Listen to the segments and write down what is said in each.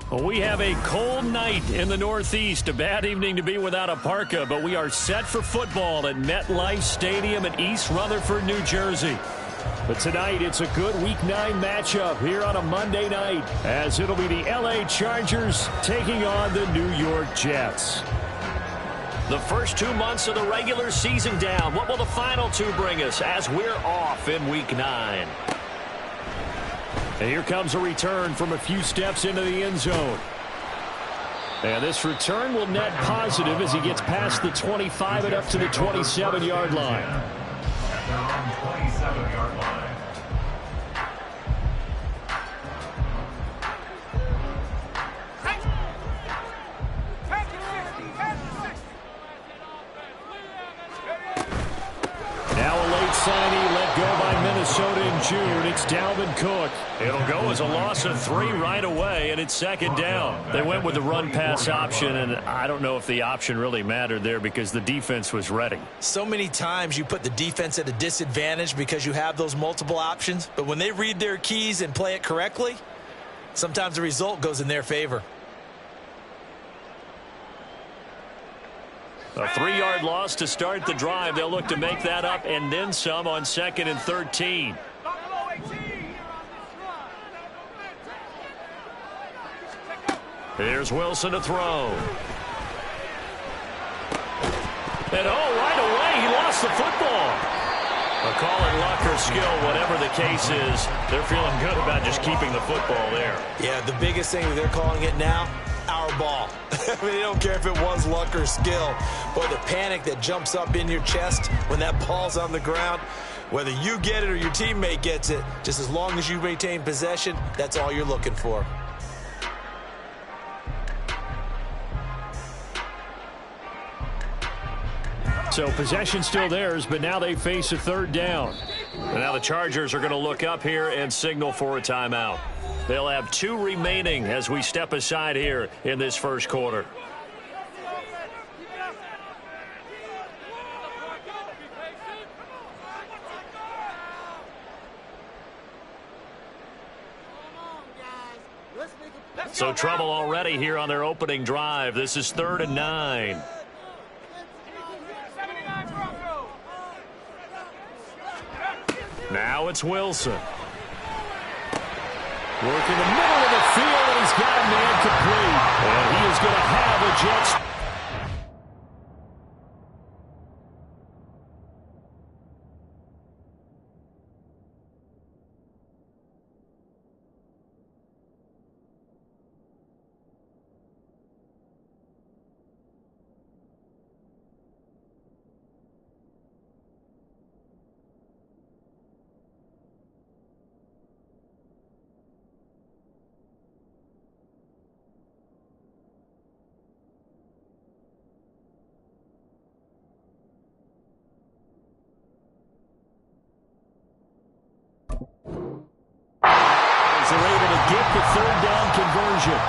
Well, we have a cold night in the Northeast. A bad evening to be without a parka, but we are set for football at MetLife Stadium in East Rutherford, New Jersey. But tonight, it's a good Week 9 matchup here on a Monday night, as it'll be the L.A. Chargers taking on the New York Jets. The first 2 months of the regular season down. What will the final two bring us as we're off in Week 9? And here comes a return from a few steps into the end zone. And this return will net positive as he gets past the 25 and up to the 27-yard line. 27-yard line. Now a late signee let go by Minnesota in June. It's Dalvin Cook. It'll go as a loss of 3 right away, and it's second down. They went with the run-pass option, and I don't know if the option really mattered there because the defense was ready. So many times you put the defense at a disadvantage because you have those multiple options, but when they read their keys and play it correctly, sometimes the result goes in their favor. A 3-yard loss to start the drive. They'll look to make that up and then some on 2nd and 13. Here's Wilson to throw. And right away, he lost the football. Call it luck or skill, whatever the case is. They're feeling good about just keeping the football there. Yeah, the biggest thing that they're calling it now, our ball. I mean, they don't care if it was luck or skill. Boy, the panic that jumps up in your chest when that ball's on the ground, whether you get it or your teammate gets it, just as long as you maintain possession, that's all you're looking for. So possession still theirs, but now they face a 3rd down. And now the Chargers are going to look up here and signal for a timeout. They'll have 2 remaining as we step aside here in this first quarter. So trouble already here on their opening drive. This is 3rd and 9. Now it's Wilson. Working the middle of the field, and he's got a man complete. And he is going to have a Jets. They're able to get the 3rd down conversion.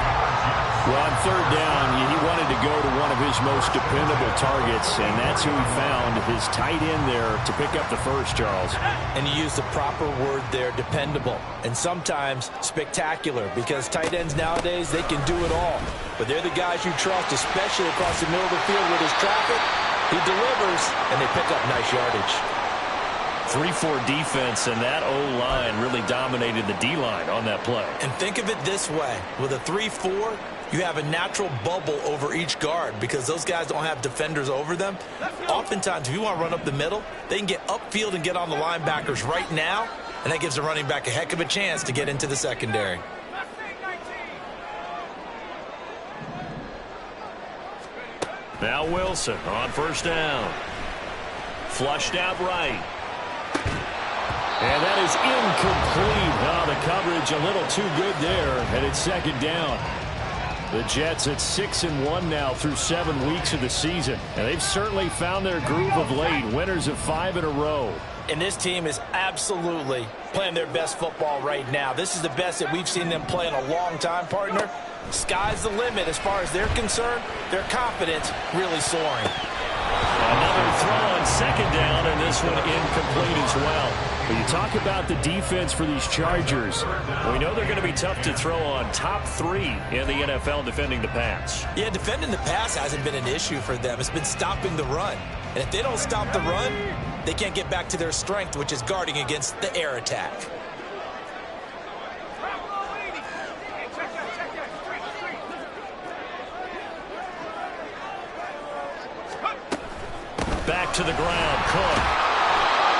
Well, on 3rd down, he wanted to go to one of his most dependable targets, and that's who he found, his tight end there, to pick up the first, Charles. And you use the proper word there, dependable, and sometimes spectacular, because tight ends nowadays, they can do it all. But they're the guys you trust, especially across the middle of the field with his traffic. He delivers, and they pick up nice yardage. 3-4 defense, and that O-line really dominated the D-line on that play. And think of it this way. With a 3-4, you have a natural bubble over each guard because those guys don't have defenders over them. Oftentimes, if you want to run up the middle, they can get upfield and get on the linebackers right now, and that gives the running back a heck of a chance to get into the secondary. Now Wilson on 1st down. Flushed out right. And that is incomplete. Oh, the coverage a little too good there, and it's 2nd down. The Jets at 6-1 now through 7 weeks of the season, and they've certainly found their groove of late, winners of 5 in a row. And this team is absolutely playing their best football right now. This is the best that we've seen them play in a long time, partner. Sky's the limit as far as they're concerned. Their confidence really soaring. Another throw, and second down, and this one incomplete as well. When you talk about the defense for these Chargers, we know they're going to be tough to throw on. Top 3 in the NFL defending the pass. Yeah, defending the pass hasn't been an issue for them. It's been stopping the run. And if they don't stop the run, they can't get back to their strength, which is guarding against the air attack. Back to the ground, Cook.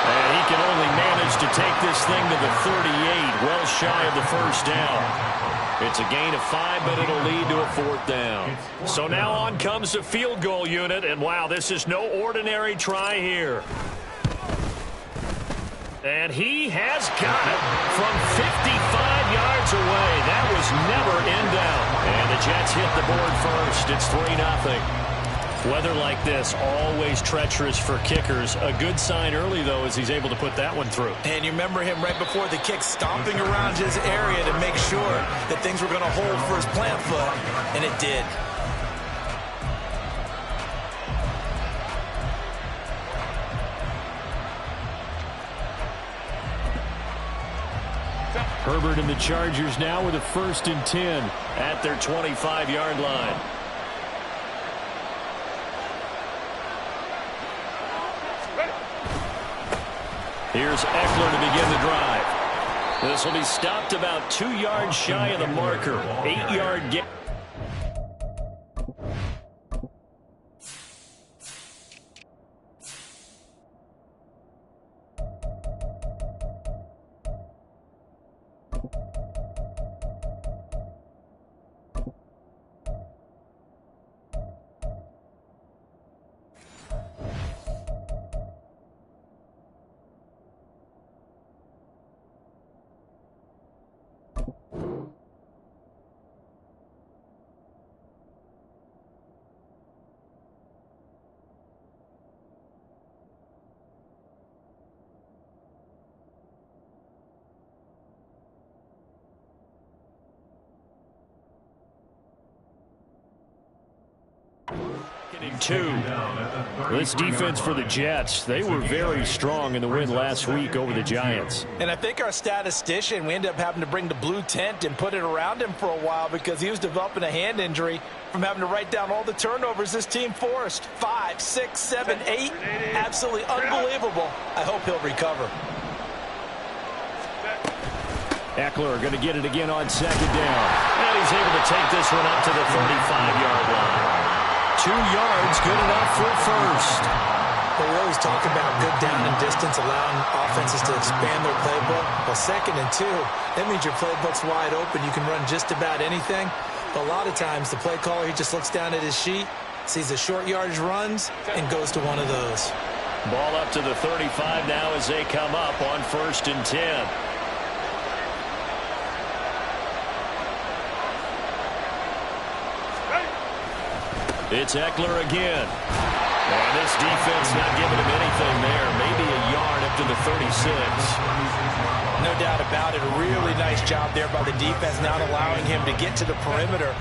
And he can only manage to take this thing to the 38, well shy of the first down. It's a gain of 5, but it'll lead to a 4th down. So now on comes the field goal unit, and wow, this is no ordinary try here. And he has got it from 55 yards away. That was never in doubt. And the Jets hit the board first. It's 3-0. Weather like this, always treacherous for kickers. A good sign early, though, as he's able to put that one through. And you remember him right before the kick stomping around his area to make sure that things were going to hold for his plant foot, and it did. Herbert and the Chargers now with a 1st and 10 at their 25-yard line. Here's Eckler to begin the drive. This will be stopped about 2 yards shy of the marker. 8-yard gain. Two. This defense for the Jets, they were very strong in the win last week over the Giants. And I think our statistician, we ended up having to bring the blue tent and put it around him for a while because he was developing a hand injury from having to write down all the turnovers this team forced. 5, 6, 7, 8. Absolutely unbelievable. I hope he'll recover. Eckler going to get it again on 2nd down. And he's able to take this one up to the 35-yard line. 2 yards, good enough for a 1st. Well, we always talk about good down and distance, allowing offenses to expand their playbook. Well, 2nd and 2, that means your playbook's wide open. You can run just about anything. But a lot of times, the play caller, he just looks down at his sheet, sees the short yardage runs, and goes to one of those. Ball up to the 35 now as they come up on 1st and 10. It's Eckler again. And this defense not giving him anything there. Maybe a yard up to the 36. No doubt about it. A really nice job there by the defense, not allowing him to get to the perimeter.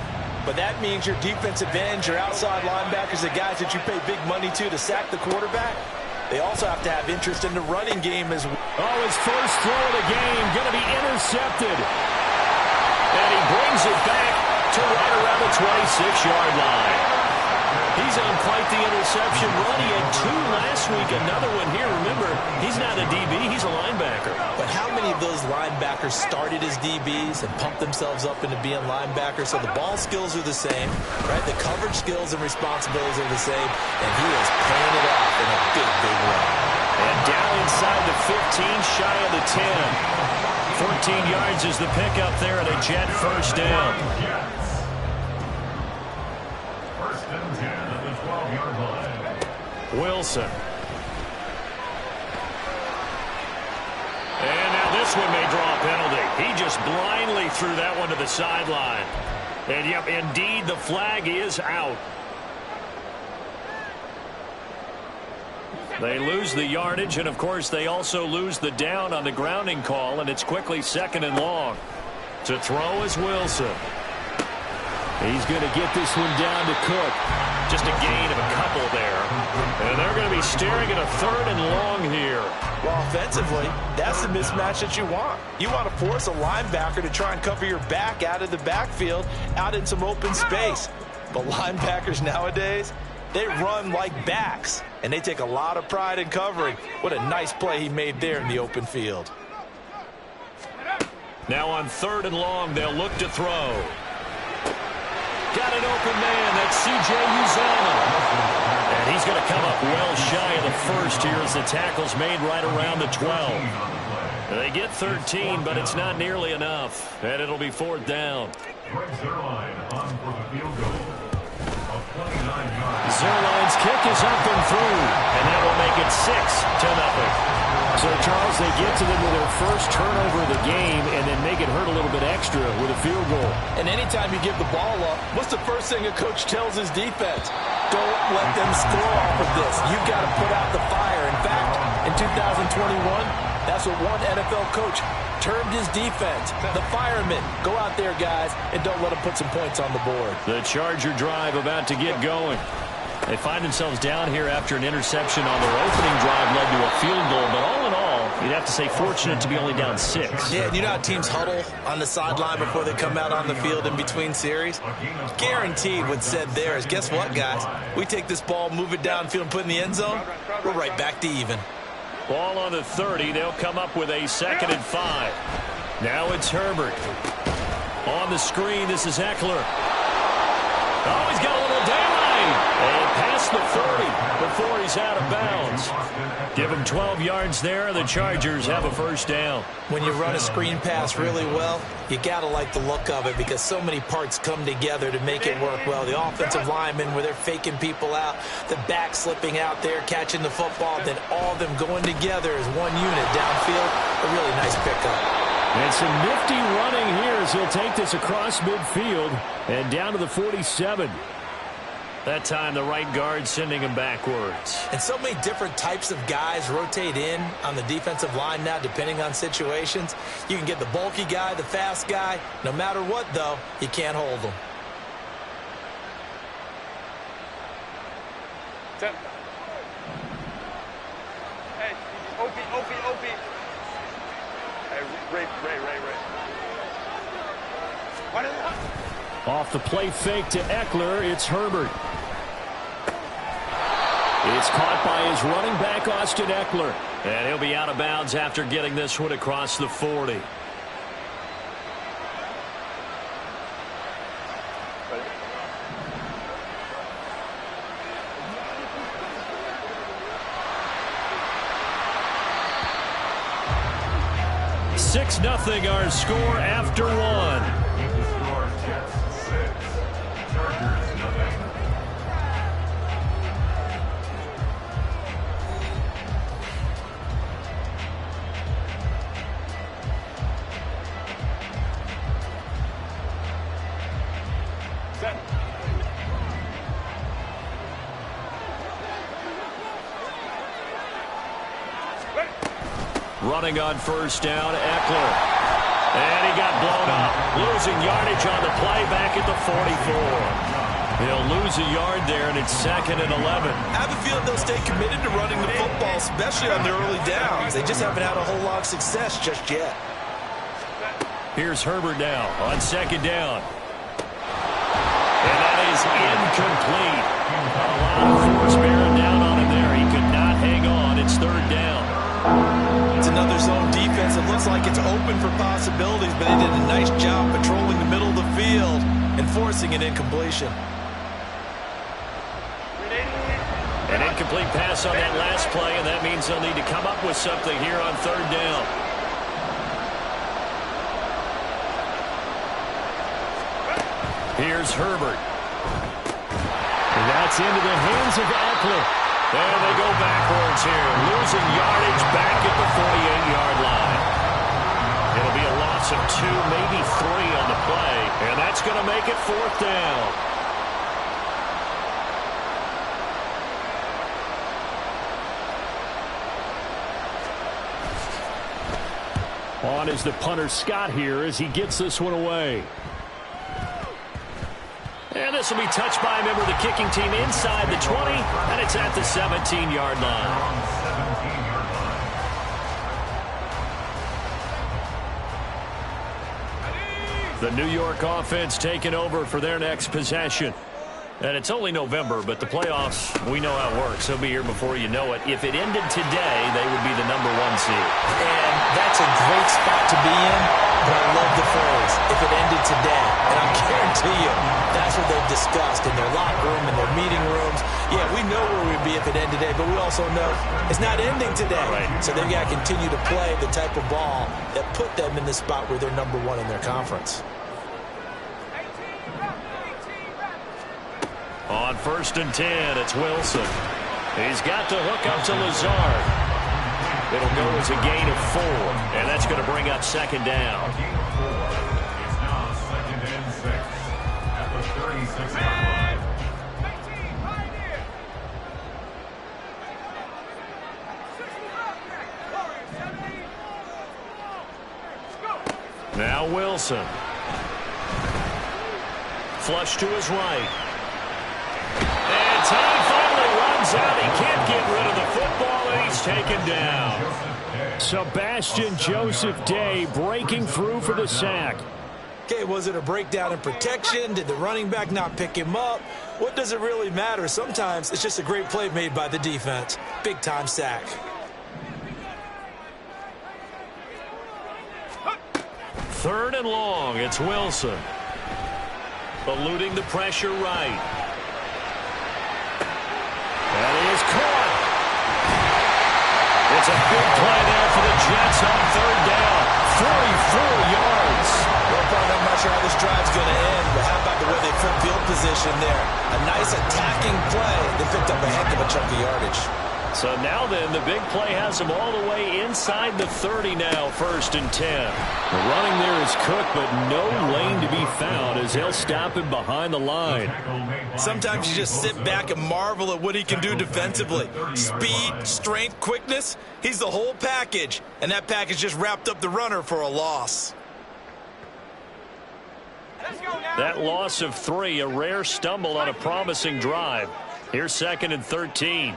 But that means your defensive ends, your outside linebackers, the guys that you pay big money to sack the quarterback, they also have to have interest in the running game as well. Oh, his first throw of the game going to be intercepted. And he brings it back to right around the 26-yard line. He's on quite the interception run. He had 2 last week, another one here. Remember, he's not a DB, he's a linebacker. But how many of those linebackers started as DBs and pumped themselves up into being linebackers? So the ball skills are the same, right? The coverage skills and responsibilities are the same, and he is paying it off in a big, big way. And down inside the 15, shy of the 10. 14 yards is the pickup there at a Jet 1st down. Wilson. And now this one may draw a penalty. He just blindly threw that one to the sideline. And yep, indeed, the flag is out. They lose the yardage, and of course they also lose the down on the grounding call, and it's quickly 2nd and long. To throw is Wilson. He's going to get this one down to Cook. Just a gain of a couple there. And they're going to be staring at a 3rd and long here. Well, offensively, that's the mismatch that you want. You want to force a linebacker to try and cover your back out of the backfield, out in some open space. But linebackers nowadays, they run like backs, and they take a lot of pride in covering. What a nice play he made there in the open field. Now on 3rd and long, they'll look to throw. Got an open man. That's C.J. Uzomah. And he's going to come up well shy of the first here as the tackle's made right around the 12. They get 13, but it's not nearly enough. And it'll be 4th down. Zerline's kick is up and through, and that will make it 6-0. So, Charles, they get to them with their first turnover of the game and then make it hurt a little bit extra with a field goal. And anytime you give the ball up, what's the first thing a coach tells his defense? Don't let them score off of this. You've got to put out the fire. In fact, in 2021, that's what one NFL coach termed his defense, the firemen. Go out there, guys, and don't let them put some points on the board. The Charger drive about to get going. They find themselves down here after an interception on their opening drive led to a field goal. But all in all, you'd have to say fortunate to be only down 6. Yeah, and you know how teams huddle on the sideline before they come out on the field in between series? Guaranteed what's said there is, guess what, guys? We take this ball, move it downfield, and put it in the end zone, we're right back to even. Ball on the 30. They'll come up with a 2nd and 5. Now it's Herbert. On the screen, this is Eckler. Oh, he's got a little daylight. And past the 30 before he's out of bounds. Give him 12 yards there. The Chargers have a 1st down. When you run a screen pass really well, you got to like the look of it because so many parts come together to make it work well. The offensive linemen where they're faking people out, the back slipping out there, catching the football, then all of them going together as one unit downfield. A really nice pickup. And some nifty running here as he'll take this across midfield and down to the 47. That time the right guard sending him backwards. And so many different types of guys rotate in on the defensive line now depending on situations. You can get the bulky guy, the fast guy. No matter what, though, you can't hold them. Hey, OP. Hey, Ray. Off the play fake to Eckler, it's Herbert. It's caught by his running back, Austin Eckler. And he'll be out of bounds after getting this one across the 40. Six nothing our score after one. Running on 1st down, Eckler. And he got blown up. Losing yardage on the play back at the 44. He'll lose a yard there, and it's 2nd and 11. I have a feeling they'll stay committed to running the football, especially on their early downs. They just haven't had a whole lot of success just yet. Here's Herbert now on 2nd down. And that is incomplete. A lot of force bearing down on him there. He could not hang on. It's 3rd down. It's another zone defense. It looks like it's open for possibilities, but they did a nice job patrolling the middle of the field and forcing an incompletion. An incomplete pass on that last play, and that means they'll need to come up with something here on 3rd down. Here's Herbert. And that's into the hands of Eckler. And they go backwards here, losing yardage back at the 48-yard line. It'll be a loss of 2, maybe 3 on the play, and that's going to make it 4th down. On is the punter Scott here as he gets this one away. And this will be touched by a member of the kicking team inside the 20, and it's at the 17-yard line. The New York offense taking over for their next possession. And it's only November, but the playoffs, we know how it works. They'll be here before you know it. If it ended today, they would be the #1 seed. And that's a great spot to be in, but I love the phrase, if it ended today. And I guarantee you, that's what they've discussed in their locker room, in their meeting rooms. Yeah, we know where we'd be if it ended today, but we also know it's not ending today. Right. So they've got to continue to play the type of ball that put them in the spot where they're #1 in their conference. On 1st and 10, it's Wilson. He's got to hook up to Lazard. It'll go as a gain of 4, and that's going to bring up 2nd down. It's now 2nd and 6 at the 36-yard line. Now Wilson. Flush to his right. And time finally runs out. He can't get rid of the football, and he's taken down. Sebastian Joseph Day breaking through for the sack. Okay, was it a breakdown in protection? Did the running back not pick him up? What does it really matter? Sometimes it's just a great play made by the defense. Big-time sack. Third and long, it's Wilson. Eluding the pressure right. And he is caught. It's a big play now for the Jets on 3rd down. 44 yards. Well, Brian, I'm not sure how this drive's going to end, but how about the way they flip field position there? A nice attacking play. They picked up a heck of a chunk of yardage. So now then, the big play has him all the way inside the 30 now, 1st and 10. The running there is Cook, but no lane to be found as they'll stop him behind the line. Sometimes you just sit back and marvel at what he can do defensively. Speed, strength, quickness, he's the whole package. And that package just wrapped up the runner for a loss. That loss of 3, a rare stumble on a promising drive. Here's 2nd and 13.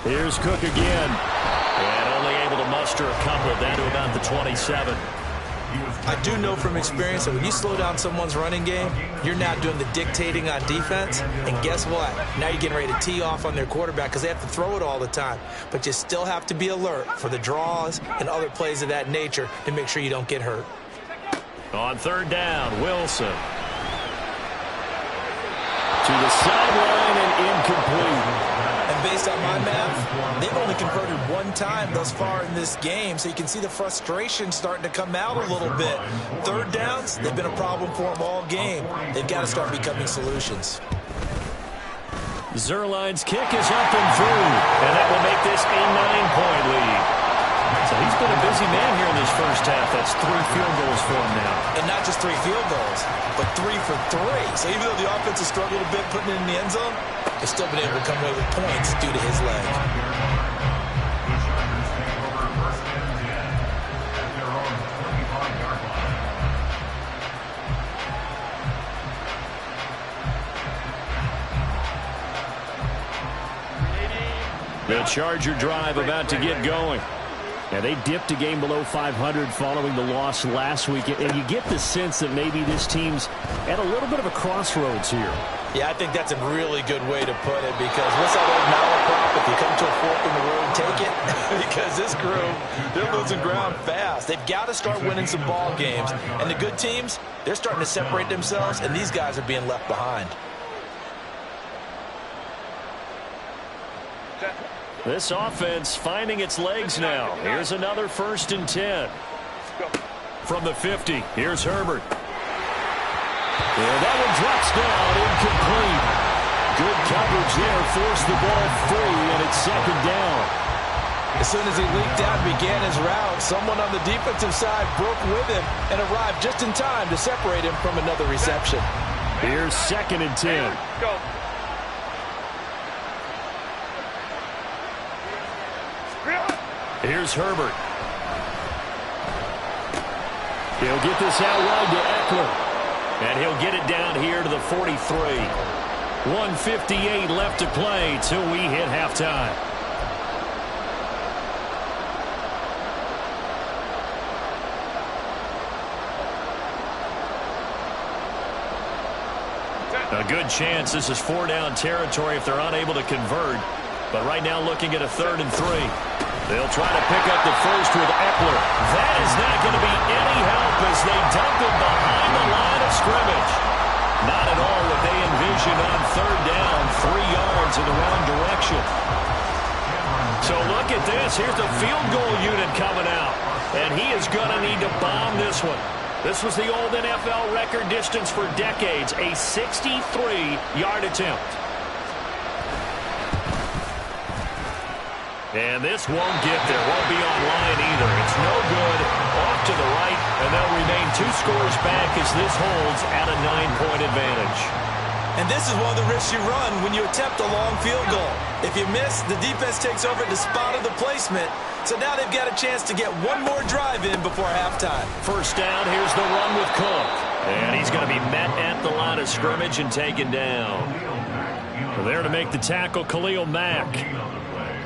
Here's Cook again. And only able to muster a couple down to about the 27. I do know from experience that when you slow down someone's running game, you're not doing the dictating on defense. And guess what? Now you're getting ready to tee off on their quarterback because they have to throw it all the time. But you still have to be alert for the draws and other plays of that nature to make sure you don't get hurt. On 3rd down, Wilson. To the sideline and incomplete. And based on my math, they've only converted 1 time thus far in this game, so you can see the frustration starting to come out a little bit. 3rd downs, they've been a problem for them all game. They've got to start becoming solutions. Zuerlein's kick is up and through, and that will make this a 9-point lead. So he's been a busy man here in this first half. That's 3 field goals for him now. And not just 3 field goals, but 3 for 3. So even though the offense has struggled a bit putting it in the end zone, they've still been able to come away with points due to his leg. The Charger drive about to get going. Yeah, they dipped a game below 500 following the loss last week, and you get the sense that maybe this team's at a little bit of a crossroads here. Yeah, I think that's a really good way to put it because what's that old malaprop? If you come to a fork in the road, take it. Because this group, they're losing ground fast. They've got to start winning some ball games. And the good teams, they're starting to separate themselves, and these guys are being left behind. This offense finding its legs now. Here's another 1st and 10. From the 50, here's Herbert. And that one drops down, incomplete. Good coverage there, forced the ball free, and it's 2nd down. As soon as he leaked out and began his route, someone on the defensive side broke with him and arrived just in time to separate him from another reception. Here's 2nd and 10. Go. Here's Herbert. He'll get this out wide to Eckler. And he'll get it down here to the 43. 1:58 left to play till we hit halftime. A good chance this is 4-down territory if they're unable to convert. But right now looking at a 3rd and 3. They'll try to pick up the first with Eckler. That is not going to be any help as they dump it behind the line of scrimmage. Not at all what they envisioned on 3rd down, 3 yards in the wrong direction. So look at this. Here's the field goal unit coming out. And he is going to need to bomb this one. This was the old NFL record distance for decades, a 63-yard attempt. And this won't get there, won't be online either. It's no good, off to the right, and they'll remain 2 scores back as this holds at a 9-point advantage. And this is one of the risks you run when you attempt a long field goal. If you miss, the defense takes over at the spot of the placement. So now they've got a chance to get one more drive in before halftime. First down, here's the run with Cook. And he's going to be met at the line of scrimmage and taken down. There to make the tackle, Khalil Mack.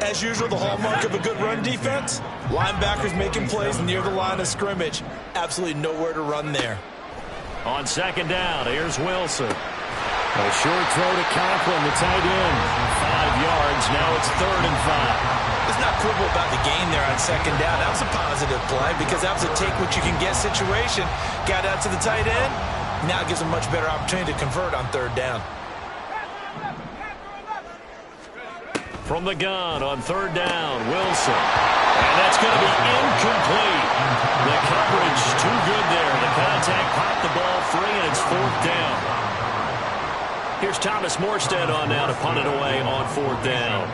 As usual, the hallmark of a good run defense, linebackers making plays near the line of scrimmage. Absolutely nowhere to run there. On 2nd down, here's Wilson. A short throw to Conklin, the tight end. 5 yards, now it's 3rd and 5. Let's not quibble about the gain there on 2nd down. That was a positive play because that was a take-what-you-can-get situation. Got out to the tight end. Now it gives them a much better opportunity to convert on 3rd down. From the gun on 3rd down, Wilson. And that's going to be incomplete. The coverage too good there. The contact popped the ball free, and it's 4th down. Here's Thomas Morstead on now to punt it away on 4th down.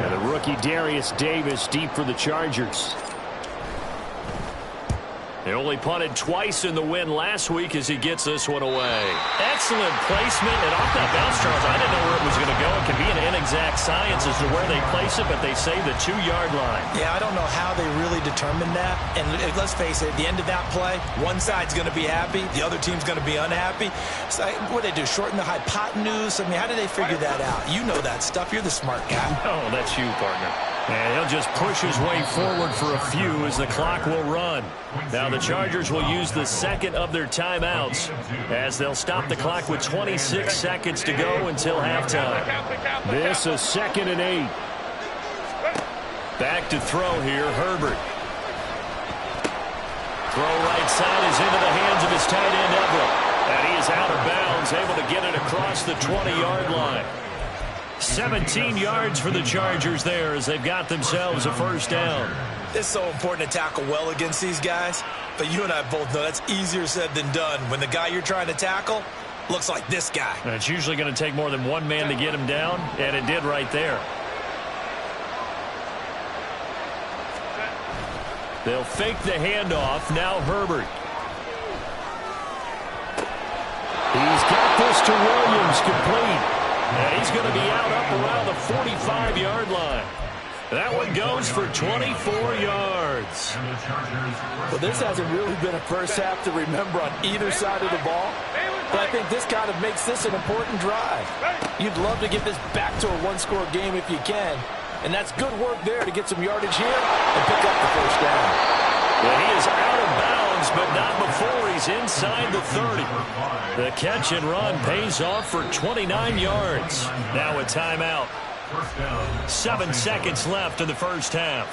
And the rookie Darius Davis deep for the Chargers. They only punted twice in the win last week as he gets this one away. Excellent placement, and off that bounce, Charles, I didn't know where it was going to go. It can be an inexact science as to where they place it, but they say the 2-yard line. Yeah, I don't know how they really determined that. And let's face it, at the end of that play, one side's going to be happy, the other team's going to be unhappy. So what do they do, shorten the hypotenuse? I mean, how do they figure that out? You know that stuff. You're the smart guy. Oh, that's you, partner. And he'll just push his way forward for a few as the clock will run. Now the Chargers will use the 2nd of their timeouts as they'll stop the clock with 26 seconds to go until halftime. This is 2nd and 8. Back to throw here, Herbert. Throw right side is into the hands of his tight end, Everett. And he is out of bounds, able to get it across the 20-yard line. 17 yards for the Chargers there as they've got themselves a 1st down. It's so important to tackle well against these guys, but you and I both know that's easier said than done when the guy you're trying to tackle looks like this guy. And it's usually going to take more than one man to get him down, and it did right there. They'll fake the handoff. Now Herbert. He's got this to Williams, complete. And he's going to be out up around the 45-yard line. That one goes for 24 yards. Well, this hasn't really been a first half to remember on either side of the ball. But I think this kind of makes this an important drive. You'd love to get this back to a one-score game if you can. And that's good work there to get some yardage here and pick up the 1st down. Well, he is out of bounds, but not before he's inside the 30. The catch and run pays off for 29 yards. Now a timeout. 7 seconds left in the 1st half.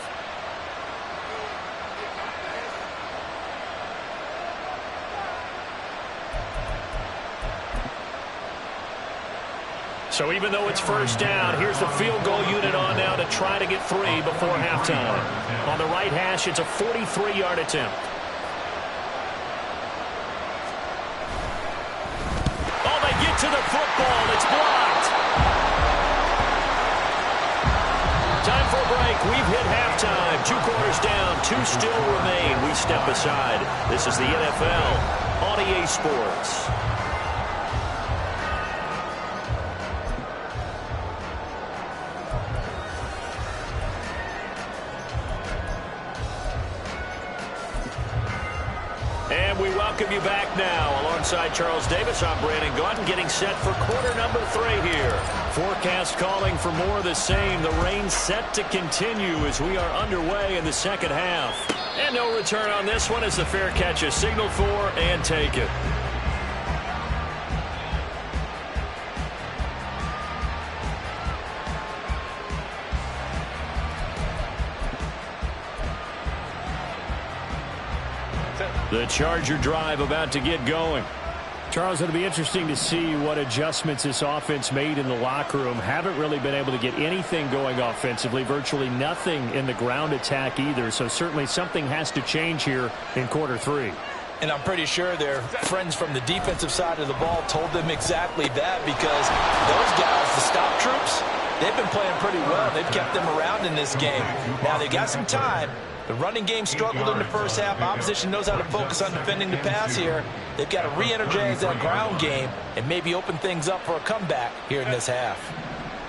So even though it's 1st down, here's the field goal unit on now to try to get 3 before halftime. On the right hash, it's a 43-yard attempt. Oh, they get to the football. It's blocked. Time for a break. We've hit halftime. 2 quarters down. 2 still remain. We step aside. This is the NFL on EA Sports. And we welcome you back now. Alongside Charles Davis, I'm Brandon Gaudin, getting set for quarter number 3 here. Forecast calling for more of the same. The rain set to continue as we are underway in the second half. And no return on this one as the fair catch is signaled for and taken. The Charger drive about to get going. Charles, it'll be interesting to see what adjustments this offense made in the locker room. Haven't really been able to get anything going offensively, virtually nothing in the ground attack either. So certainly something has to change here in quarter 3. And I'm pretty sure their friends from the defensive side of the ball told them exactly that, because those guys, the stop troops, they've been playing pretty well. They've kept them around in this game. Now they've got some time. The running game struggled in the first half. Opposition knows how to focus on defending the pass here. They've got to re-energize that ground game and maybe open things up for a comeback here in this half.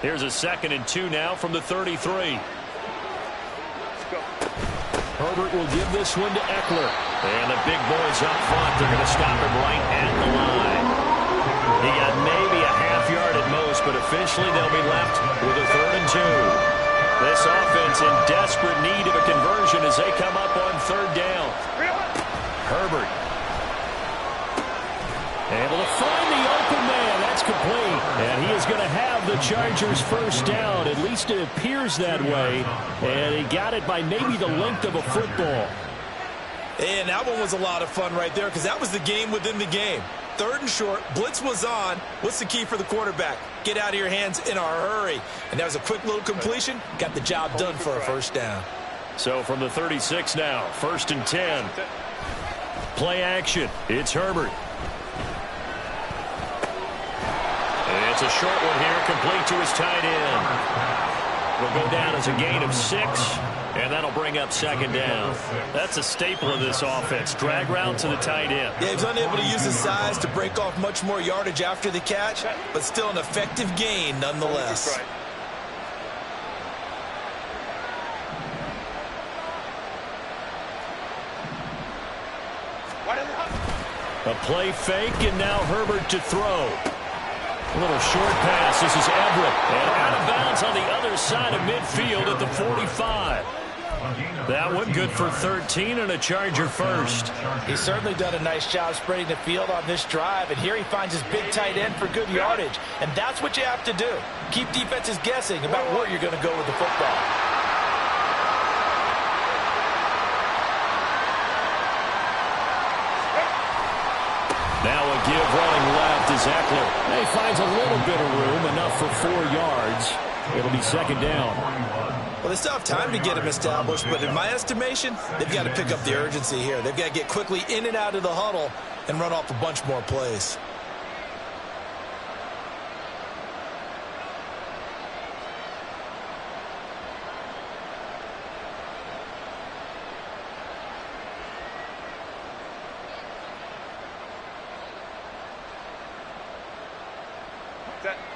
Here's a 2nd and 2 now from the 33. Herbert will give this one to Eckler. And the big boys up front, they're going to stop him right at the line. He got maybe a half yard at most, but officially they'll be left with a 3rd and 2. This offense in desperate need of a conversion as they come up on 3rd down. Herbert able to find the open man. That's complete. And he is going to have the Chargers first down. At least it appears that way. And he got it by maybe the length of a football. And that one was a lot of fun right there, because that was the game within the game. 3rd and short, blitz was on. What's the key for the quarterback? Get out of your hands in a hurry. And that was a quick little completion. Got the job done for a first down. So from the 36 now, 1st and 10. Play action. It's Herbert. And it's a short one here, complete to his tight end. Will go down as a gain of 6. And that'll bring up 2nd down. That's a staple of this offense. Drag route to the tight end. Yeah, he's unable to use his size to break off much more yardage after the catch, but still an effective gain nonetheless. A play fake, and now Herbert to throw. A little short pass. This is Everett. And out of bounds on the other side of midfield at the 45. That one good for 13 and a Charger first. He's certainly done a nice job spreading the field on this drive, and here he finds his big tight end for good yardage. And that's what you have to do. Keep defenses guessing about where you're going to go with the football. Now a give running left is Eckler. He finds a little bit of room, enough for 4 yards. It'll be 2nd down. Well, they still have time to get him established, but in my estimation, they've got to pick up the urgency here. They've got to get quickly in and out of the huddle and run off a bunch more plays.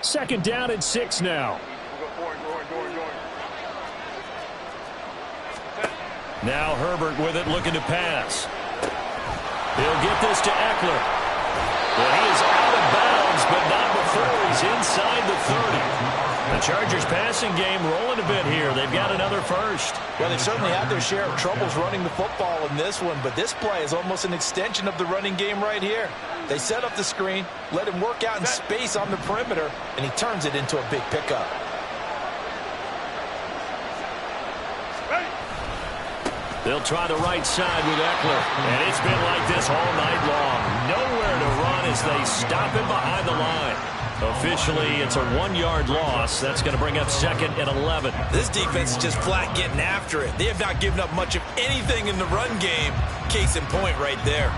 Second down and 6 now. Now Herbert with it, looking to pass. He'll get this to Eckler. Well, he is out of bounds, but not before he's inside the 30. The Chargers passing game rolling a bit here. They've got another first. Well, they've certainly had their share of troubles running the football in this one, but this play is almost an extension of the running game right here. They set up the screen, let him work out in space on the perimeter, and he turns it into a big pickup. They'll try the right side with Eckler. And it's been like this all night long. Nowhere to run as they stop him behind the line. Officially, it's a 1-yard loss. That's going to bring up 2nd and 11. This defense is just flat getting after it. They have not given up much of anything in the run game. Case in point right there.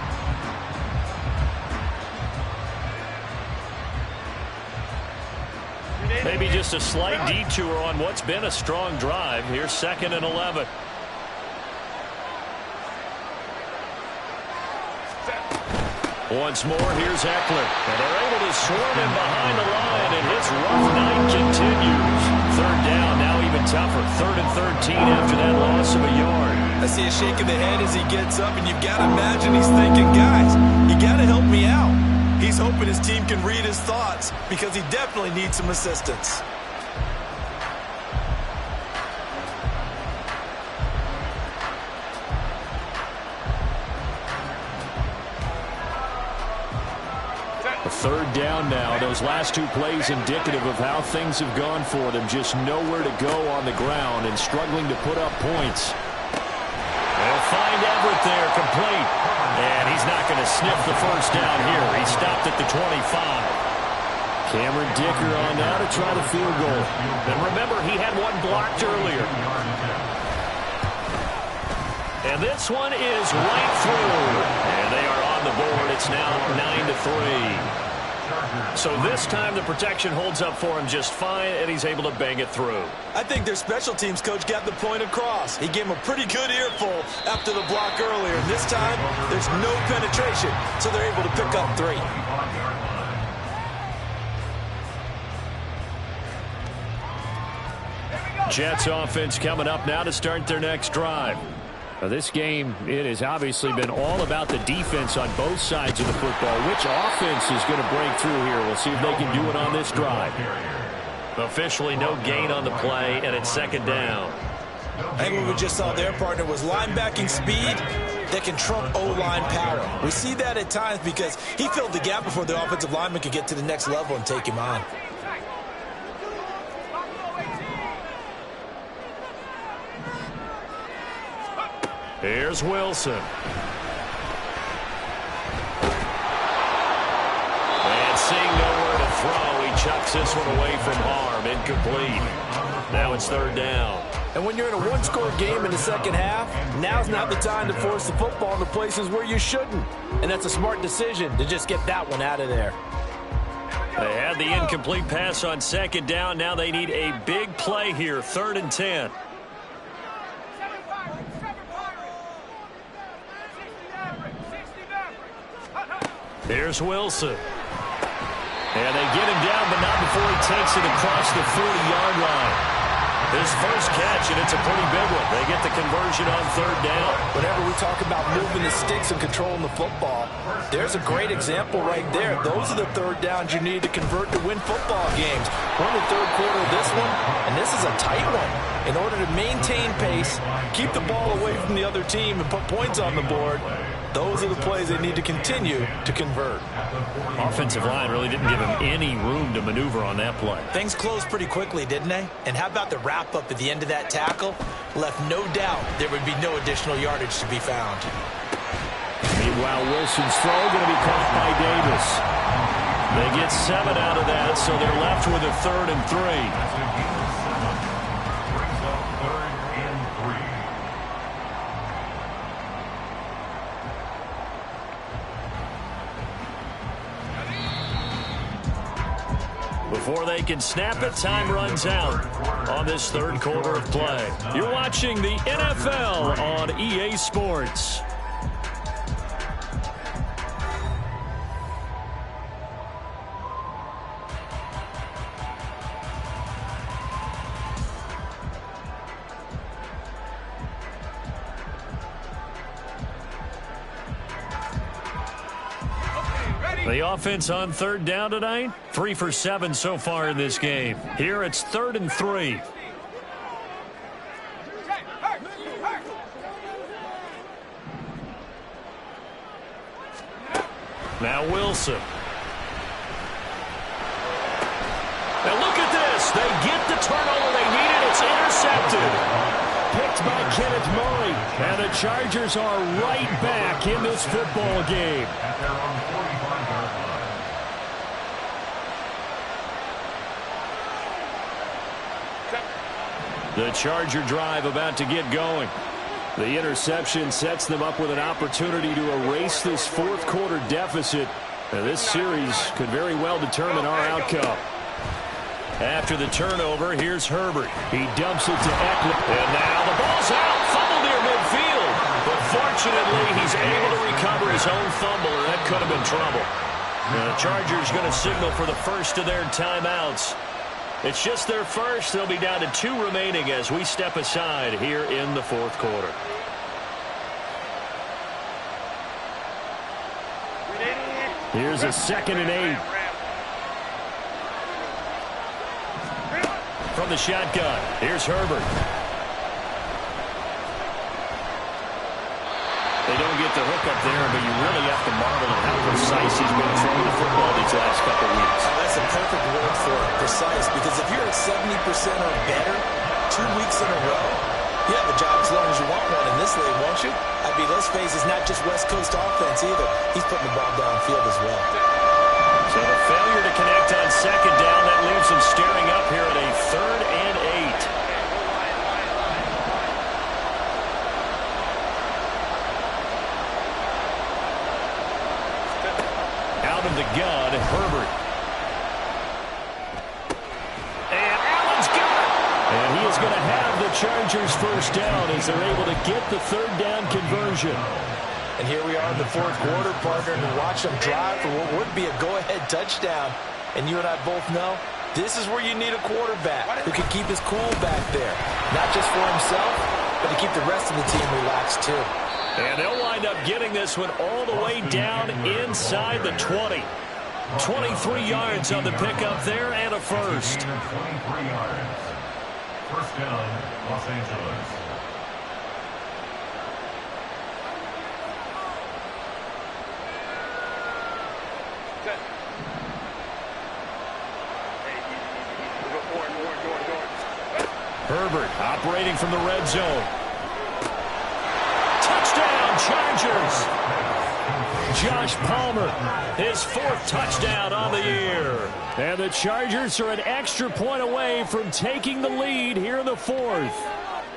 Maybe just a slight detour on what's been a strong drive. Here's 2nd and 11. Once more, here's Eckler. And they're able to swarm him behind the line, and his rough night continues. 3rd down, now even tougher. 3rd and 13 after that loss of a yard. I see a shake of the head as he gets up, and you've got to imagine he's thinking, guys, you got to help me out. He's hoping his team can read his thoughts because he definitely needs some assistance. A third down now. Those last two plays indicative of how things have gone for them. Just nowhere to go on the ground and struggling to put up points. They'll find Everett there, complete. And he's not going to sniff the first down here. He stopped at the 25. Cameron Dicker on now to try the field goal. And remember, he had one blocked earlier. And this one is right through. And they are on the board. It's now 9-3. So this time the protection holds up for him just fine, and he's able to bang it through. I think their special teams coach got the point across. He gave him a pretty good earful after the block earlier. And this time, there's no penetration, so they're able to pick up 3. Jets offense coming up now to start their next drive. Now this game, it has obviously been all about the defense on both sides of the football. Which offense is going to break through here? We'll see if they can do it on this drive. Officially no gain on the play, and it's second down. I think what we just saw there, partner, was linebacking speed that can trump O-line power. We see that at times because he filled the gap before the offensive lineman could get to the next level and take him on. Here's Wilson. And seeing nowhere to throw, he chucks this one away from harm. Incomplete. Now it's third down. And when you're in a one-score game in the second half, now's not the time to force the football in the places where you shouldn't. And that's a smart decision to just get that one out of there. They had the incomplete pass on second down. Now they need a big play here, 3rd and 10. Here's Wilson. And they get him down, but not before he takes it across the 40-yard line. His first catch, and it's a pretty big one. They get the conversion on third down. Whenever we talk about moving the sticks and controlling the football, there's a great example right there. Those are the third downs you need to convert to win football games. We're in the third quarter of this one, and this is a tight one. In order to maintain pace, keep the ball away from the other team, and put points on the board, those are the plays they need to continue to convert. Offensive line really didn't give him any room to maneuver on that play. Things closed pretty quickly, didn't they? And how about the wrap-up at the end of that tackle? Left no doubt there would be no additional yardage to be found. Meanwhile, Wilson's throw going to be caught by Davis. They get 7 out of that, so they're left with a 3rd and 3. Before they can snap it, time runs out on this third quarter of play. You're watching the NFL on EA Sports. The offense on third down tonight, 3 for 7 so far in this game. Here it's 3rd and 3. Now Wilson. Now look at this. They get the turnover they needed. It's intercepted. Picked by Kenneth Murray. And the Chargers are right back in this football game. At their own 45-yard line. The Charger drive about to get going. The interception sets them up with an opportunity to erase this fourth quarter deficit. And this series could very well determine our outcome. After the turnover, here's Herbert. He dumps it to Eckler. And now the ball's out. Fumble near midfield. But fortunately, he's able to recover his own fumble, and that could have been trouble. The Chargers going to signal for the first of their timeouts. It's just their first. They'll be down to 2 remaining as we step aside here in the fourth quarter. Here's a 2nd and 8. From the shotgun, here's Herbert. They don't get the hook up there, but you really have to marvel at how precise he's been throwing the football these last couple weeks. That's a perfect word for it, precise, because if you're at 70% or better 2 weeks in a row, you have a job as long as you want one in this league, won't you? I mean, let's face it, it's not just West Coast offense either. He's putting the ball downfield as well. So the failure to connect on 2nd down, that leaves him staring up here at a 3rd and 8. Out of the gun, Herbert. And Allen's got it. And he is going to have the Chargers first down as they're able to get the 3rd down conversion. And here we are in the 4th quarter, partner, and watch them drive for what would be a go-ahead touchdown. And you and I both know this is where you need a quarterback who can keep his cool back there. Not just for himself, but to keep the rest of the team relaxed too. And they'll wind up getting this one all the way down inside the 20. 23 yards on the pickup there and a first. 23 yards. First down, Los Angeles. Herbert operating from the red zone. Touchdown, Chargers. Josh Palmer, his 4th touchdown on the year. And the Chargers are an extra point away from taking the lead here in the 4th.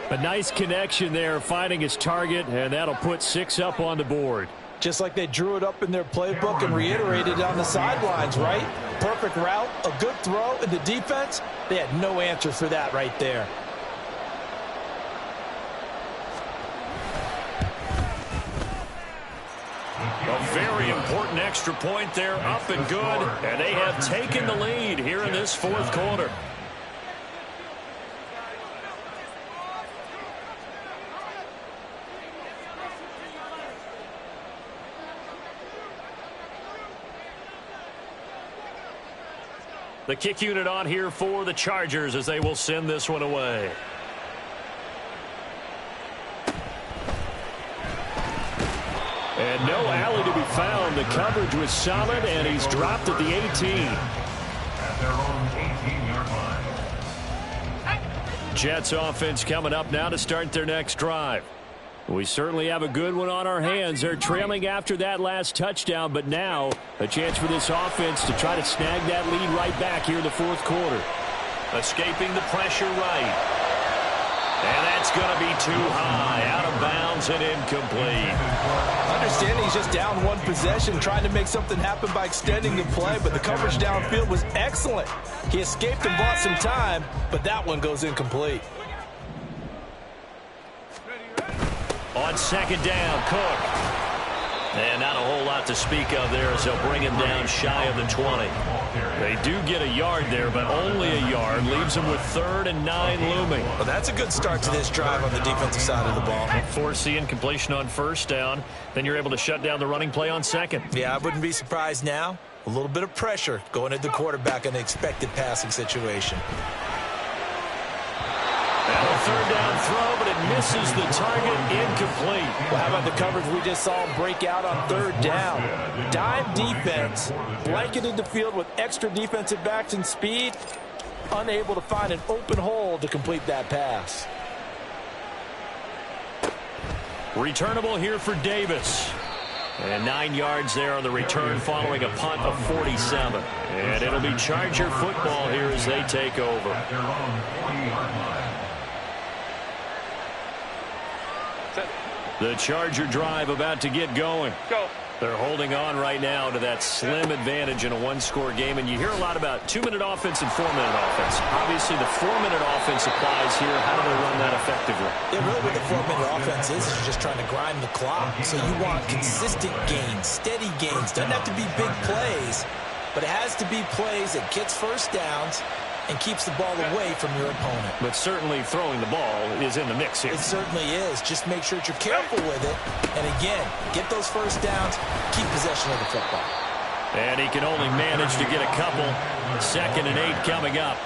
A nice connection there, finding his target, and that'll put 6 up on the board. Just like they drew it up in their playbook and reiterated on the sidelines, right? Perfect route, a good throw, and the defense, they had no answer for that right there. A very important extra point there, up and good, and they have taken the lead here in this 4th quarter. The kick unit on here for the Chargers as they will send this one away. And no alley to be found. The coverage was solid, and he's dropped at the 18. At their own 18-yard line. Jets offense coming up now to start their next drive. We certainly have a good one on our hands. They're trailing after that last touchdown, but now a chance for this offense to try to snag that lead right back here in the 4th quarter. Escaping the pressure right. And that's going to be too high, out of bounds and incomplete. Understanding he's just down 1 possession, trying to make something happen by extending the play, but the coverage downfield was excellent. He escaped and bought some time, but that one goes incomplete. On 2nd down, Cook. And not a whole lot to speak of there as they'll bring him down shy of the 20. They do get a yard there, but only a yard. Leaves them with 3rd and 9 looming. Well, that's a good start to this drive on the defensive side of the ball. Force the incompletion on 1st down. Then you're able to shut down the running play on 2nd. Yeah, I wouldn't be surprised now. A little bit of pressure going at the quarterback in the expected passing situation. And a 3rd down throw, but it misses the target, incomplete. Well, how about the coverage we just saw him break out on 3rd down? Dime defense, blanketed the field with extra defensive backs and speed, unable to find an open hole to complete that pass. Returnable here for Davis. And 9 yards there on the return following a punt of 47. And it'll be Charger football here as they take over. At their own 40-yard line. The Charger drive about to get going. Go. They're holding on right now to that slim advantage in a 1-score game. And you hear a lot about 2-minute offense and 4-minute offense. Obviously, the 4-minute offense applies here. How do they run that effectively? Yeah, really what the 4-minute offense is you're just trying to grind the clock. So you want consistent gains, steady gains. Doesn't have to be big plays, but it has to be plays that gets first downs and keeps the ball away from your opponent. But certainly throwing the ball is in the mix here. It certainly is. Just make sure that you're careful with it. And again, get those first downs, keep possession of the football. And he can only manage to get a couple. 2nd and 8 coming up.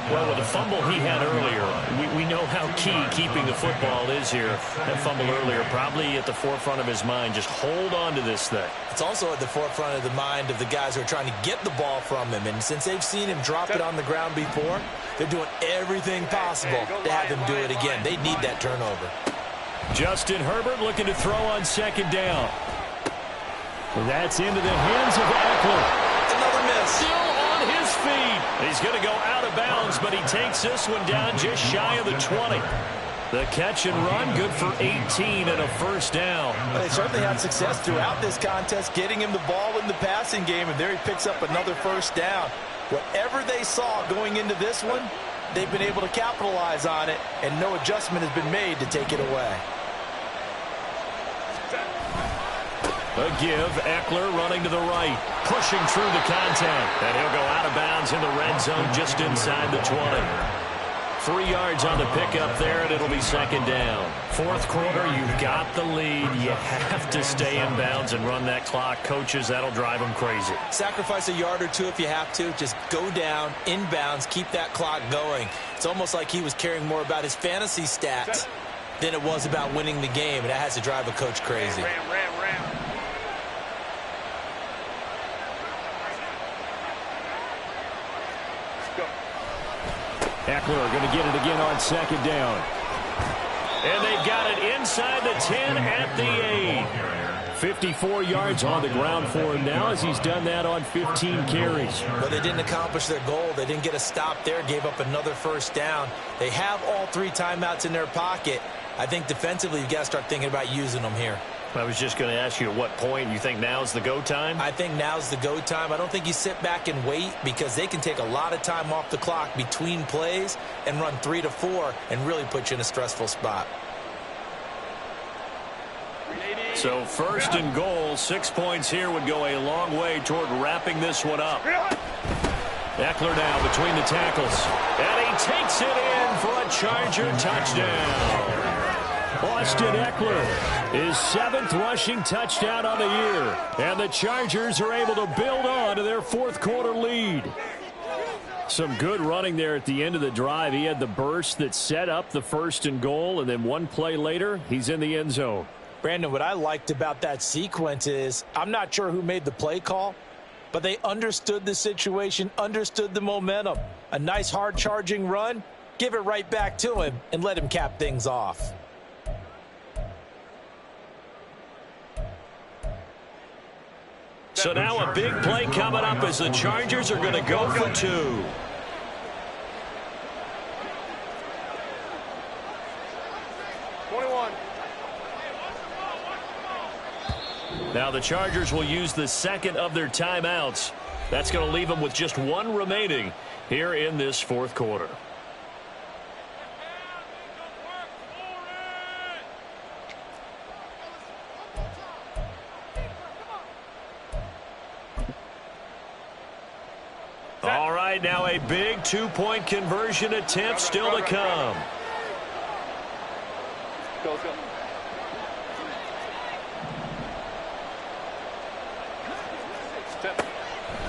Well, with the fumble he had earlier, we know how key keeping the football is here. That fumble earlier probably at the forefront of his mind. Just hold on to this thing. It's also at the forefront of the mind of the guys who are trying to get the ball from him. And since they've seen him drop it on the ground before, they're doing everything possible to have him do it again. They need that turnover. Justin Herbert looking to throw on 2nd down. That's into the hands of Eckler. Another miss. Still on his feet. He's going to go out of bounds, but he takes this one down just shy of the 20. The catch and run, good for 18 and a 1st down. Well, they certainly had success throughout this contest, getting him the ball in the passing game, and there he picks up another 1st down. Whatever they saw going into this one, they've been able to capitalize on it, and no adjustment has been made to take it away. A give, Eckler running to the right, pushing through the contact, and he'll go out of bounds in the red zone just inside the 20. 3 yards on the pickup there, and it'll be 2nd down. 4th quarter, you've got the lead. You have to stay in bounds and run that clock. Coaches, that'll drive them crazy. Sacrifice a yard or two if you have to. Just go down, in bounds, keep that clock going. It's almost like he was caring more about his fantasy stats than it was about winning the game, and that has to drive a coach crazy. Ram. Eckler going to get it again on 2nd down. And they've got it inside the 10 at the 8. 54 yards on the ground for him now as he's done that on 15 carries. But they didn't accomplish their goal. They didn't get a stop there, gave up another 1st down. They have all 3 timeouts in their pocket. I think defensively you've got to start thinking about using them here. I was just going to ask you at what point you think now's the go time? I think now's the go time. I don't think you sit back and wait because they can take a lot of time off the clock between plays and run 3 to 4 and really put you in a stressful spot. So 1st and goal, 6 points here would go a long way toward wrapping this one up. Eckler now between the tackles. And he takes it in for a Charger touchdown. Austin Eckler, his 7th rushing touchdown on the year. And the Chargers are able to build on to their 4th quarter lead. Some good running there at the end of the drive. He had the burst that set up the 1st and goal, and then 1 play later, he's in the end zone. Brandon, what I liked about that sequence is I'm not sure who made the play call, but they understood the situation, understood the momentum. A nice hard-charging run, give it right back to him, and let him cap things off. So now a big play coming up as the Chargers are going to go for 2. Now the Chargers will use the 2nd of their timeouts. That's going to leave them with just 1 remaining here in this 4th quarter. All right, now a big 2-point conversion attempt still to come. Go.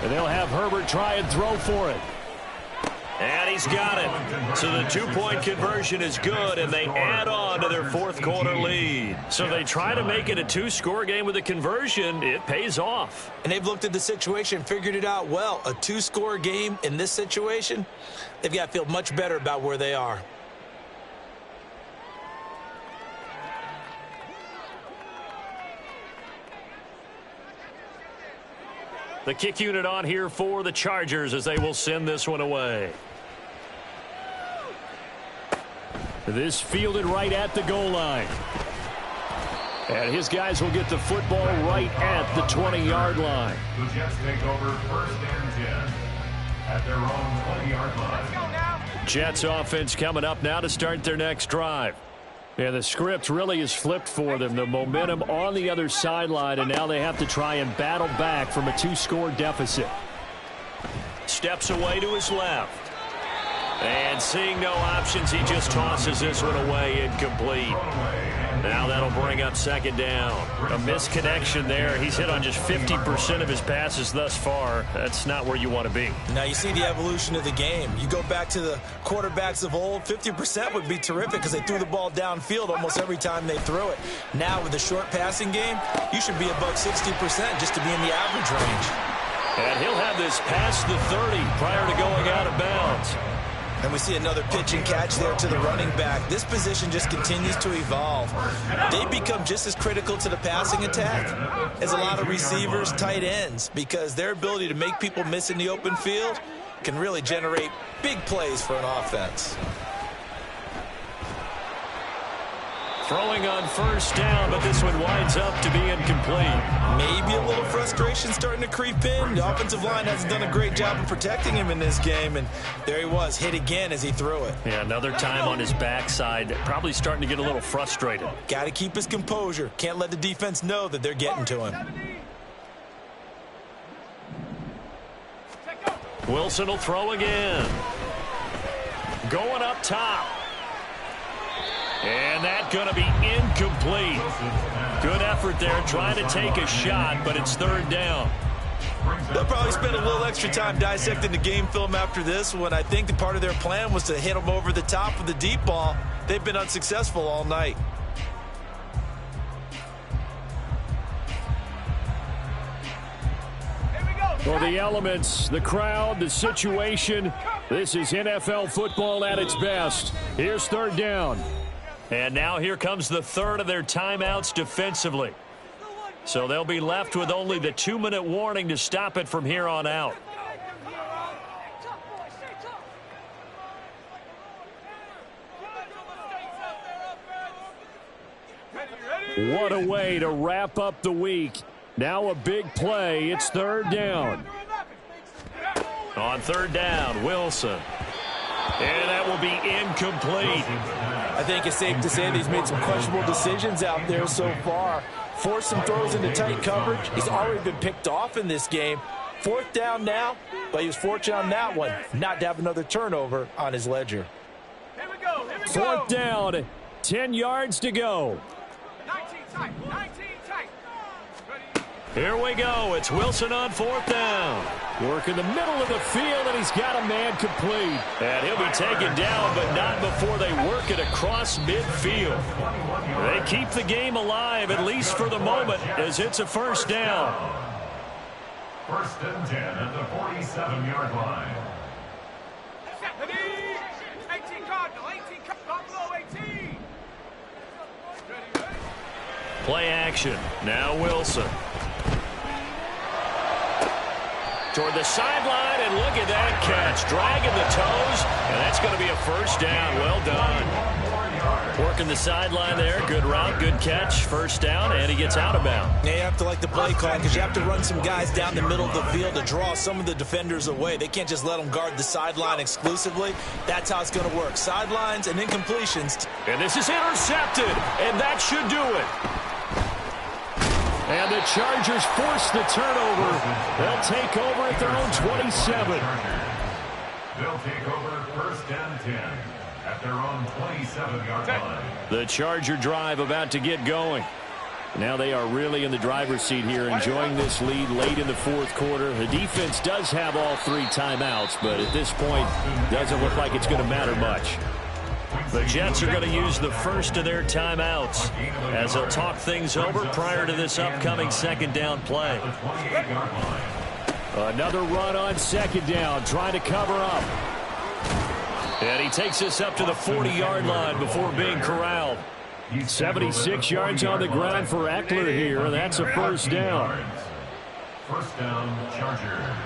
And they'll have Herbert try and throw for it. And he's got it. So the 2-point conversion is good, and they add on to their 4th quarter lead. So they try to make it a 2-score game with a conversion. It pays off. And they've looked at the situation, figured it out well. A 2-score game in this situation, they've got to feel much better about where they are. The kick unit on here for the Chargers as they will send this one away. This fielded right at the goal line. And his guys will get the football right at the 20-yard line. The Jets take over 1st and 10 at their own 20-yard line. Jets offense coming up now to start their next drive. Yeah, the script really is flipped for them. The momentum on the other sideline, and now they have to try and battle back from a 2-score deficit. Steps away to his left. And seeing no options, he just tosses this one away incomplete. Now that'll bring up second down. A misconnection there. He's hit on just 50% of his passes thus far. That's not where you want to be. Now you see the evolution of the game. You go back to the quarterbacks of old, 50% would be terrific because they threw the ball downfield almost every time they threw it. Now with the short passing game, you should be above 60% just to be in the average range. And he'll have this past the 30 prior to going out of bounds. And we see another pitch and catch there to the running back. This position just continues to evolve. They become just as critical to the passing attack as a lot of receivers, tight ends, because their ability to make people miss in the open field can really generate big plays for an offense. Throwing on first down, but this one winds up to be incomplete. Maybe a little frustration starting to creep in. The offensive line hasn't done a great job of protecting him in this game, and there he was, hit again as he threw it. Yeah, another time on his backside, probably starting to get a little frustrated. Got to keep his composure. Can't let the defense know that they're getting to him. Wilson will throw again. Going up top. And that's going to be incomplete. Good effort there trying to take a shot, but it's third down. They'll probably spend a little extra time dissecting the game film after this one. I think part of their plan was to hit them over the top with the deep ball. They've been unsuccessful all night. Well, the elements, the crowd, the situation, this is NFL football at its best. Here's third down. And now here comes the third of their timeouts defensively. So they'll be left with only the 2-minute warning to stop it from here on out. What a way to wrap up the week. Now a big play. It's third down. On third down, Wilson. And that will be incomplete. I think it's safe to say that he's made some questionable decisions out there so far. Forced some throws into tight coverage. He's already been picked off in this game. Fourth down now, but he was fortunate on that one not to have another turnover on his ledger. Here we go. Fourth down, 10 yards to go. 19 tight. 19 tight. Ready? Here we go. It's Wilson on fourth down. Work in the middle of the field, and he's got a man complete. And he'll be taken down, but not before they work it across midfield. They keep the game alive, at least for the moment, as it's a first down. First and 10 at the 47-yard line. 18 Cardinal. 18 Cardinal. 18. Ready? Play action. Now Wilson. Toward the sideline, and look at that catch. Dragging the toes, and that's going to be a first down. Well done. Working the sideline there. Good route, good catch. First down, and he gets out of bounds. Yeah, you have to like the play call because you have to run some guys down the middle of the field to draw some of the defenders away. They can't just let them guard the sideline exclusively. That's how it's going to work. Sidelines and incompletions. And this is intercepted, and that should do it. And the Chargers force the turnover. They'll take over at their own 27. They'll take over first and 10 at their own 27-yard line. The Charger drive about to get going. Now they are really in the driver's seat here, enjoying this lead late in the fourth quarter. The defense does have all three timeouts, but at this point, doesn't look like it's going to matter much. The Jets are going to use the first of their timeouts as they'll talk things over prior to this upcoming second down play. Another run on second down, trying to cover up. And he takes us up to the 40-yard line before being corralled. 76 yards on the ground for Eckler here, and that's a first down. First down, Chargers.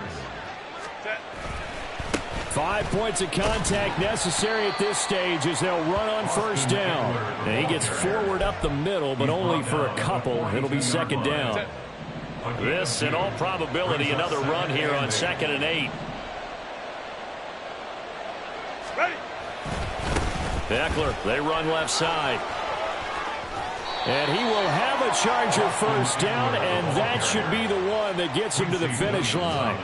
5 points of contact necessary at this stage as they'll run on first down. And he gets forward up the middle, but only for a couple. It'll be second down. This, in all probability, another run here on 2nd and 8. Ready? Eckler, they run left side. And he will have a Charger first down, and that should be the one that gets him to the finish line.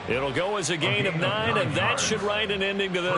It'll go as a gain of 9, and that should write an ending to this.